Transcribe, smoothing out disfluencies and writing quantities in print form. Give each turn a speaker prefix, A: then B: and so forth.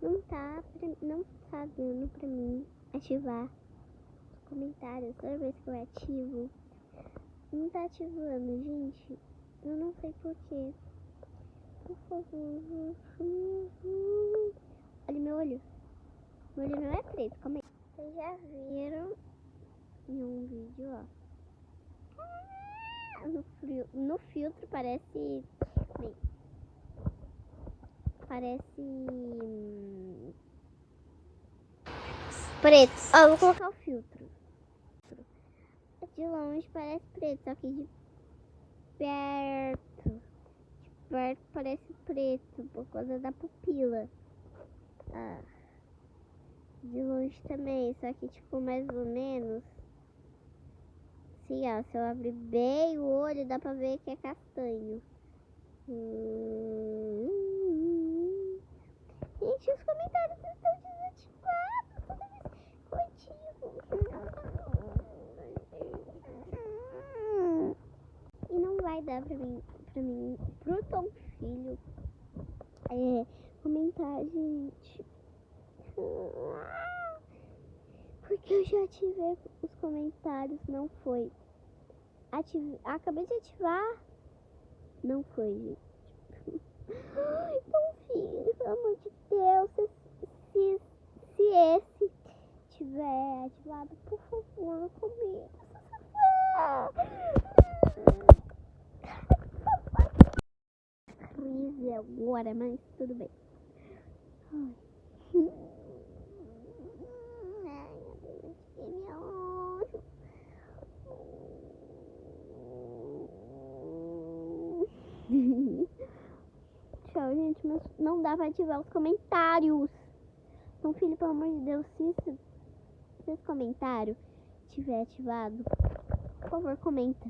A: Não tá dando pra mim ativar os comentários. Toda vez que eu ativo, não tá ativando, gente. Eu não sei porquê. Por favor. Olha meu olho. Meu olho não é preto, calma aí. Vocês já viram em um vídeo, ó. No filtro parece... Bem, parece... preto. Ó, vou colocar o filtro. De longe parece preto, só que de perto parece preto por causa da pupila. De longe também, só que tipo mais ou menos. Sim, ó, se eu abrir bem o olho dá pra ver que é castanho. Gente, os comentários estão desativados. E não vai dar pra mim pro Tom Filho comentar, gente. Porque eu já ativei os comentários, não foi. Acabei de ativar. Não foi, gente. Tom Filho, pelo amor de Deus, se esse tiver ativado, por favor, comenta. Crise agora, mas tudo bem. Ai, meu Deus, tchau, gente, mas não dá pra ativar os comentários. Então, filho, pelo amor de Deus, se esse comentário tiver ativado, por favor, comenta.